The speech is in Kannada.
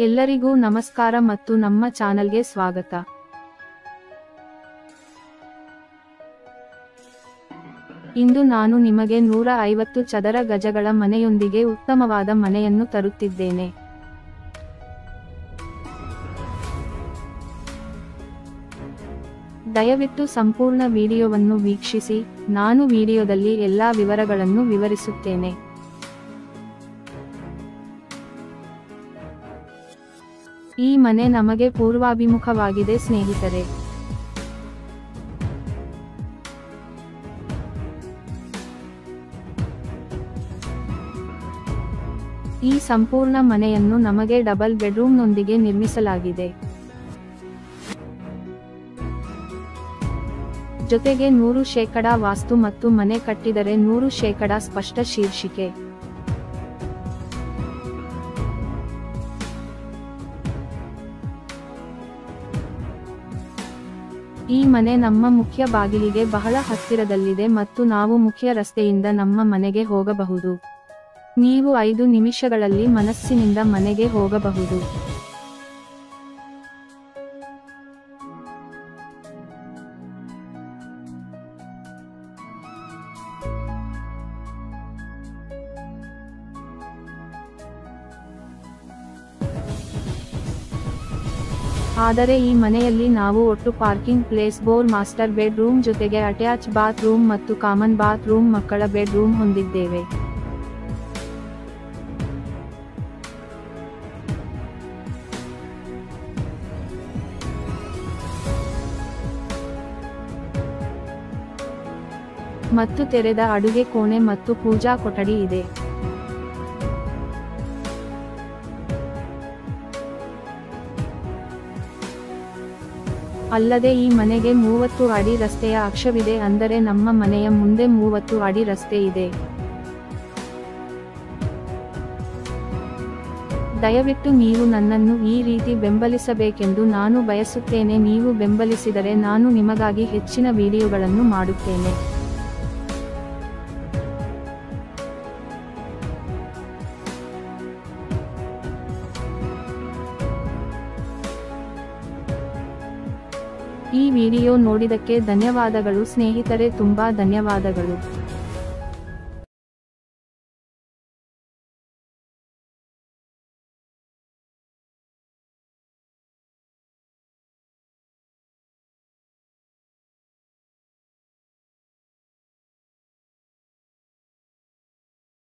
ಎಲ್ಲರಿಗೂ ನಮಸ್ಕಾರ ಮತ್ತು ನಮ್ಮ ಚಾನಲ್ಗೆ ಸ್ವಾಗತ. ಇಂದು ನಾನು ನಿಮಗೆ 150 ಚದರ ಗಜಗಳ ಮನೆಯೊಂದಿಗೆ ಉತ್ತಮವಾದ ಮನೆಯನ್ನು ತರುತ್ತಿದ್ದೇನೆ. ದಯವಿಟ್ಟು ಸಂಪೂರ್ಣ ವಿಡಿಯೋವನ್ನು ವೀಕ್ಷಿಸಿ. ನಾನು ವಿಡಿಯೋದಲ್ಲಿ ಎಲ್ಲಾ ವಿವರಗಳನ್ನು ವಿವರಿಸುತ್ತೇನೆ. ಈ ಮನೆ ನಮಗೆ ಪೂರ್ವಾಭಿಮುಖವಾಗಿದೆ ಸ್ನೇಹಿತರೆ. ಈ ಸಂಪೂರ್ಣ ಮನೆಯನ್ನು ನಮಗೆ ಡಬಲ್ ಬೆಡ್ರೂಮ್ನೊಂದಿಗೆ ನಿರ್ಮಿಸಲಾಗಿದೆ. ಜೊತೆಗೆ 100% ವಾಸ್ತು ಮತ್ತು ಮನೆ ಕಟ್ಟಿದರೆ 100% ಸ್ಪಷ್ಟ ಶೀರ್ಷಿಕೆ. ಈ ಮನೆ ನಮ್ಮ ಮುಖ್ಯ ಬಾಗಿಲಿಗೆ ಬಹಳ ಹತ್ತಿರದಲ್ಲಿದೆ ಮತ್ತು ನಾವು ಮುಖ್ಯ ರಸ್ತೆಯಿಂದ ನಮ್ಮ ಮನೆಗೆ ಹೋಗಬಹುದು. ನೀವು 5 ನಿಮಿಷಗಳಲ್ಲಿ ಮನಸ್ಸಿನಿಂದ ಮನೆಗೆ ಹೋಗಬಹುದು. ಆದರೆ ಈ ಮನೆಯಲ್ಲಿ ನಾವು ಒಟ್ಟು parking place, bore, master bed room ಜೊತೆಗೆ ಅಟ್ಯಾಚ್ ಬಾತ್ ರೂಮ್ ಮತ್ತು ಕಾಮನ್ ಬಾತ್ ರೂಮ್, ಮಕ್ಕಳ ಬೆಡ್ ರೂಮ್ ಹೊಂದಿದ್ದೇವೆ. ಮತ್ತು ತೆರೆದ ಅಡುಗೆ ಕೋಣೆ ಮತ್ತು ಪೂಜಾ ಕೊಠಡಿ ಇದೆ. ಅಲ್ಲದೆ ಈ ಮನೆಗೆ 30 ಅಡಿ ರಸ್ತೆಯ ಅಕ್ಷವಿದೆ, ಅಂದರೆ ನಮ್ಮ ಮನೆಯ ಮುಂದೆ 30 ಅಡಿ ರಸ್ತೆ ಇದೆ. ದಯವಿಟ್ಟು ನೀವು ನನ್ನನ್ನು ಈ ರೀತಿ ಬೆಂಬಲಿಸಬೇಕೆಂದು ನಾನು ಬಯಸುತ್ತೇನೆ. ನೀವು ಬೆಂಬಲಿಸಿದರೆ ನಾನು ನಿಮಗಾಗಿ ಹೆಚ್ಚಿನ ವಿಡಿಯೋಗಳನ್ನು ಮಾಡುತ್ತೇನೆ. ಈ ವಿಡಿಯೋ ನೋಡಿದಕ್ಕೆ ಧನ್ಯವಾದಗಳು ಸ್ನೇಹಿತರೆ, ತುಂಬಾ ಧನ್ಯವಾದಗಳು.